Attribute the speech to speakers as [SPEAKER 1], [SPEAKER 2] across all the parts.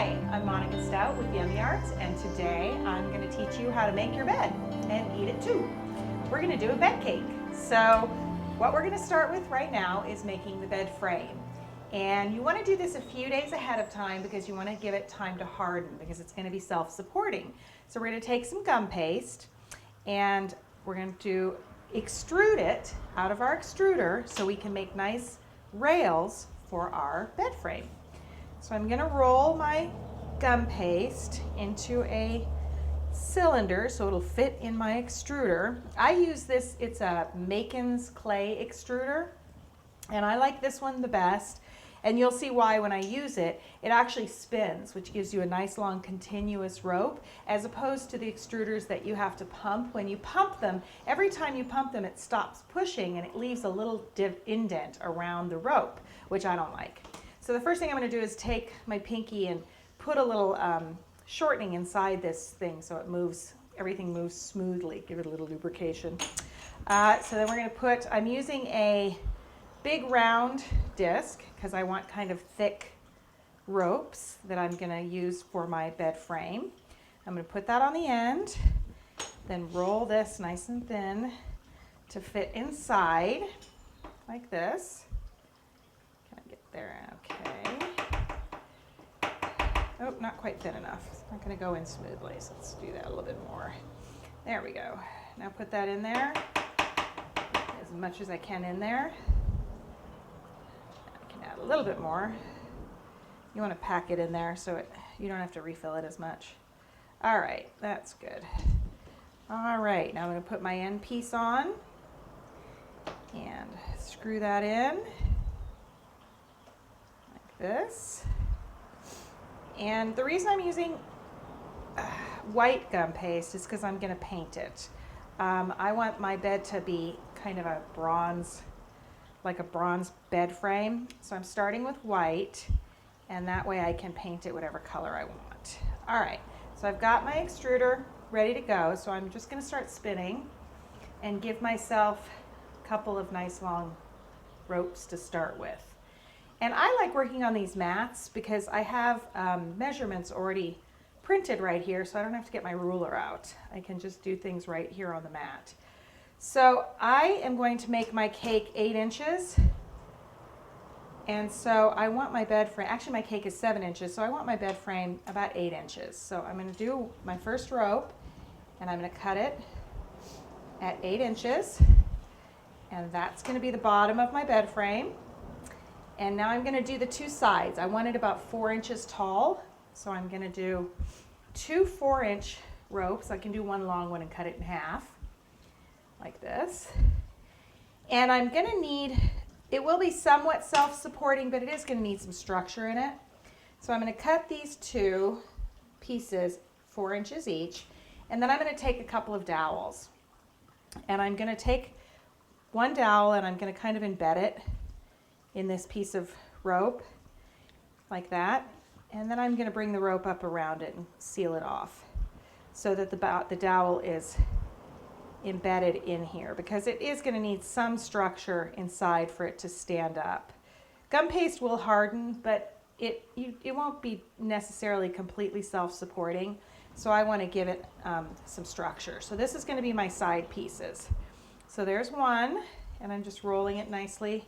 [SPEAKER 1] Hi, I'm Monika Stout with YummyArts, and today I'm going to teach you how to make your bed and eat it too. We're going to do a bed cake. So what we're going to start with right now is making the bed frame. And you want to do this a few days ahead of time because you want to give it time to harden because it's going to be self-supporting. So we're going to take some gum paste and we're going to extrude it out of our extruder so we can make nice rails for our bed frame. So I'm going to roll my gum paste into a cylinder so it'll fit in my extruder. I use this, it's a Macon's clay extruder, and I like this one the best. And you'll see why when I use it. It actually spins, which gives you a nice long continuous rope, as opposed to the extruders that you have to pump. When you pump them, every time you pump them, it stops pushing and it leaves a little indent around the rope, which I don't like. So the first thing I'm going to do is take my pinky and put a little shortening inside this thing so it moves, everything moves smoothly, give it a little lubrication. So then we're going to put, I'm using a big round disc because I want kind of thick ropes that I'm going to use for my bed frame. I'm going to put that on the end, then roll this nice and thin to fit inside like this. Can I get there? Okay. Oh, not quite thin enough. It's not going to go in smoothly, so let's do that a little bit more. There we go. Now put that in there, as much as I can in there. A little bit more. You want to pack it in there so you don't have to refill it as much. All right, that's good. All right, now I'm going to put my end piece on and screw that in like this. And the reason I'm using white gum paste is because I'm going to paint it. I want my bed to be kind of a bronze, like a bronze bed frame. So I'm starting with white, and that way I can paint it whatever color I want. All right, so I've got my extruder ready to go, so I'm just gonna start spinning and give myself a couple of nice long ropes to start with. And I like working on these mats because I have measurements already printed right here, so I don't have to get my ruler out. I can just do things right here on the mat. So I am going to make my cake 8 inches. And so I want my bed frame, actually my cake is 7 inches, so I want my bed frame about 8 inches. So I'm going to do my first rope, and I'm going to cut it at 8 inches. And that's going to be the bottom of my bed frame. And now I'm going to do the 2 sides. I want it about 4 inches tall, so I'm going to do 2 4-inch ropes. I can do one long one and cut it in half. Like this. And I'm going to need, it will be somewhat self-supporting, but it is going to need some structure in it. So I'm going to cut these 2 pieces 4 inches each, and then I'm going to take a couple of dowels. And I'm going to take one dowel and I'm going to kind of embed it in this piece of rope like that. And then I'm going to bring the rope up around it and seal it off so that the dowel is embedded in here, because it is going to need some structure inside for it to stand up. Gum paste will harden, but it won't be necessarily completely self-supporting, so I want to give it some structure. So this is going to be my side pieces. So there's one, and I'm just rolling it nicely,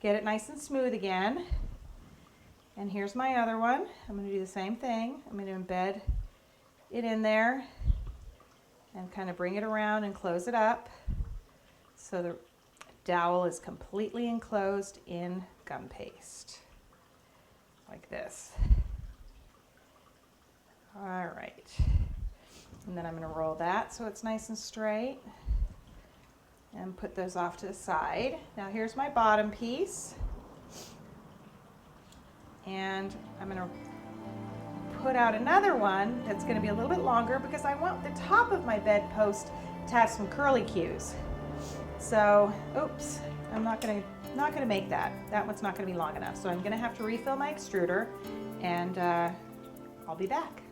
[SPEAKER 1] get it nice and smooth again. And here's my other one. I'm going to do the same thing. I'm going to embed it in there and kind of bring it around and close it up so the dowel is completely enclosed in gum paste, like this. All right, and then I'm going to roll that so it's nice and straight and put those off to the side. Now here's my bottom piece, and I'm going to put out another one that's going to be a little bit longer because I want the top of my bedpost to have some curly cues. So, oops, I'm not going to make that. That one's not going to be long enough. So I'm going to have to refill my extruder, and I'll be back.